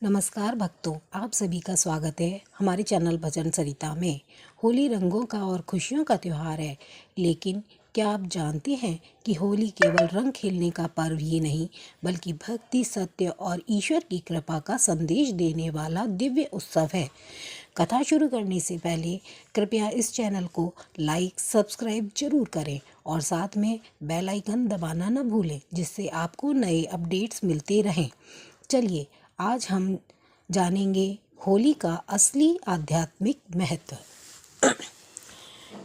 नमस्कार भक्तों, आप सभी का स्वागत है हमारे चैनल भजन सरिता में। होली रंगों का और खुशियों का त्यौहार है, लेकिन क्या आप जानते हैं कि होली केवल रंग खेलने का पर्व ही नहीं, बल्कि भक्ति, सत्य और ईश्वर की कृपा का संदेश देने वाला दिव्य उत्सव है। कथा शुरू करने से पहले कृपया इस चैनल को लाइक, सब्सक्राइब जरूर करें और साथ में बेल आइकन दबाना न भूलें, जिससे आपको नए अपडेट्स मिलते रहें। चलिए आज हम जानेंगे होली का असली आध्यात्मिक महत्व।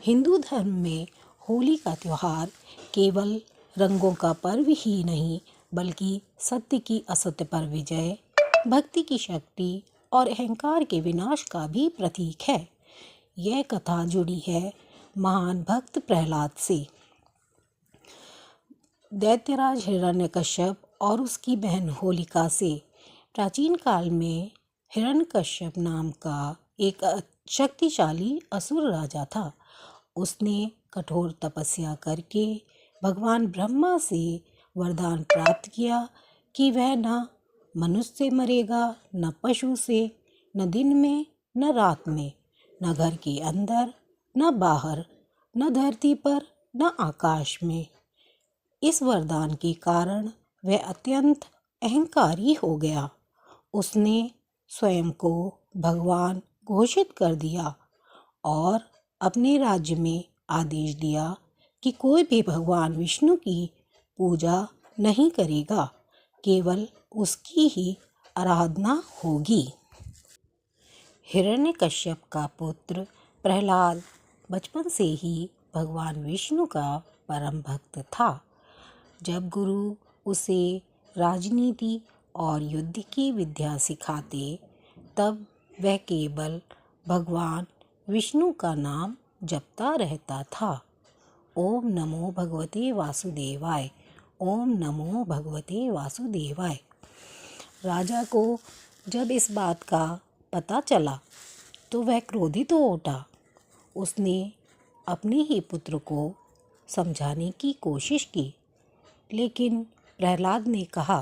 हिंदू धर्म में होली का त्यौहार केवल रंगों का पर्व ही नहीं, बल्कि सत्य की असत्य पर विजय, भक्ति की शक्ति और अहंकार के विनाश का भी प्रतीक है। यह कथा जुड़ी है महान भक्त प्रहलाद से। दैत्यराज हिरण्यकश्यप और उसकी बहन होलिका से। प्राचीन काल में हिरण्यकश्यप नाम का एक शक्तिशाली असुर राजा था। उसने कठोर तपस्या करके भगवान ब्रह्मा से वरदान प्राप्त किया कि वह न मनुष्य से मरेगा, न पशु से, न दिन में न रात में, न घर के अंदर न बाहर, न धरती पर न आकाश में। इस वरदान के कारण वह अत्यंत अहंकारी हो गया। उसने स्वयं को भगवान घोषित कर दिया और अपने राज्य में आदेश दिया कि कोई भी भगवान विष्णु की पूजा नहीं करेगा, केवल उसकी ही आराधना होगी। हिरण्यकश्यप का पुत्र प्रहलाद बचपन से ही भगवान विष्णु का परम भक्त था। जब गुरु उसे राजनीति और युद्ध की विद्या सिखाते, तब वह केवल भगवान विष्णु का नाम जपता रहता था। ओम नमो भगवते वासुदेवाय, ओम नमो भगवते वासुदेवाय। राजा को जब इस बात का पता चला तो वह क्रोधित हो उठा। उसने अपने ही पुत्र को समझाने की कोशिश की, लेकिन प्रहलाद ने कहा,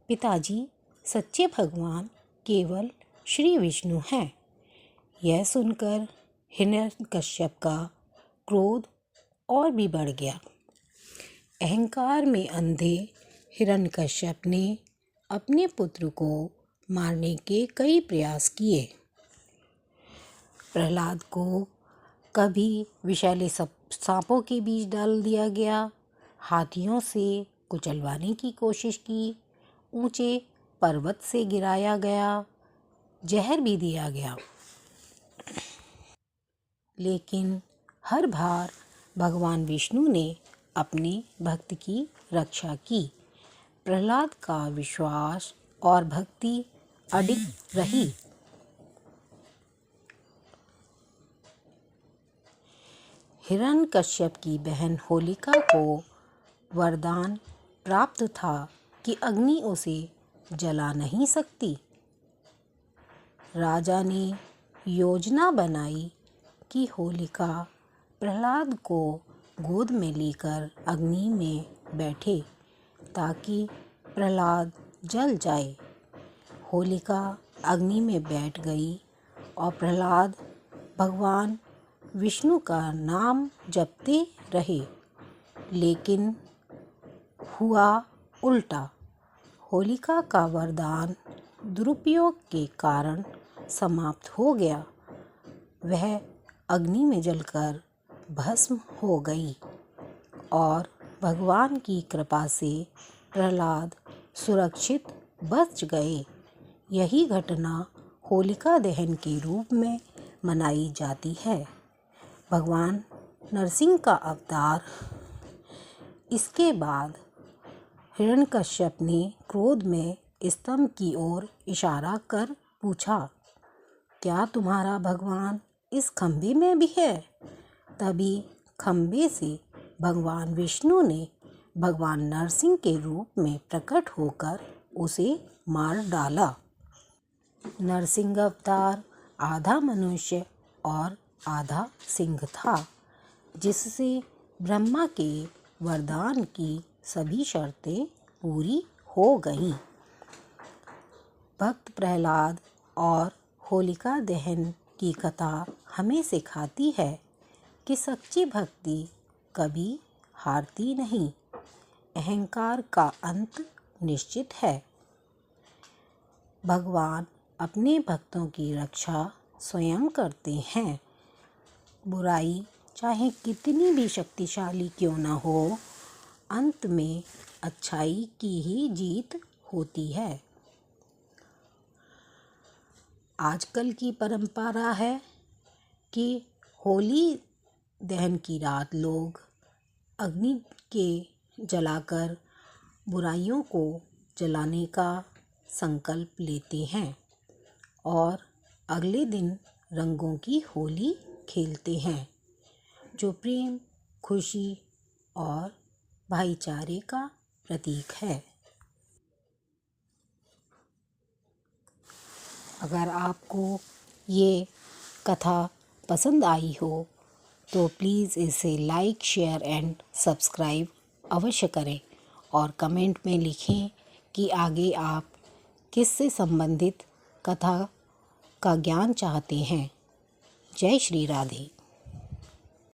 पिताजी, सच्चे भगवान केवल श्री विष्णु हैं। यह सुनकर हिरण्यकश्यप का क्रोध और भी बढ़ गया। अहंकार में अंधे हिरण्यकश्यप ने अपने पुत्र को मारने के कई प्रयास किए। प्रहलाद को कभी विषैले सांपों के बीच डाल दिया गया, हाथियों से कुचलवाने की कोशिश की, ऊंचे पर्वत से गिराया गया, जहर भी दिया गया। लेकिन हर बार भगवान विष्णु ने अपने भक्त की रक्षा की। प्रहलाद का विश्वास और भक्ति अडिग रही। हिरण्यकश्यप की बहन होलिका को वरदान प्राप्त था कि अग्नि उसे जला नहीं सकती। राजा ने योजना बनाई कि होलिका प्रहलाद को गोद में लेकर अग्नि में बैठे, ताकि प्रहलाद जल जाए। होलिका अग्नि में बैठ गई और प्रहलाद भगवान विष्णु का नाम जपते रहे, लेकिन हुआ उल्टा। होलिका का वरदान दुरुपयोग के कारण समाप्त हो गया। वह अग्नि में जलकर भस्म हो गई और भगवान की कृपा से प्रहलाद सुरक्षित बच गए। यही घटना होलिका दहन के रूप में मनाई जाती है। भगवान नरसिंह का अवतार। इसके बाद हिरण्यकश्यप ने क्रोध में स्तंभ की ओर इशारा कर पूछा, क्या तुम्हारा भगवान इस खंभे में भी है? तभी खंभे से भगवान विष्णु ने भगवान नरसिंह के रूप में प्रकट होकर उसे मार डाला। नरसिंह अवतार आधा मनुष्य और आधा सिंह था, जिससे ब्रह्मा के वरदान की सभी शर्तें पूरी हो गईं। भक्त प्रहलाद और होलिका दहन की कथा हमें सिखाती है कि सच्ची भक्ति कभी हारती नहीं। अहंकार का अंत निश्चित है। भगवान अपने भक्तों की रक्षा स्वयं करते हैं। बुराई चाहे कितनी भी शक्तिशाली क्यों न हो, अंत में अच्छाई की ही जीत होती है। आजकल की परंपरा है कि होली दहन की रात लोग अग्नि के जलाकर बुराइयों को जलाने का संकल्प लेते हैं और अगले दिन रंगों की होली खेलते हैं, जो प्रेम, खुशी और भाईचारे का प्रतीक है। अगर आपको ये कथा पसंद आई हो तो प्लीज़ इसे लाइक, शेयर एंड सब्सक्राइब अवश्य करें और कमेंट में लिखें कि आगे आप किससे संबंधित कथा का ज्ञान चाहते हैं। जय श्री राधे।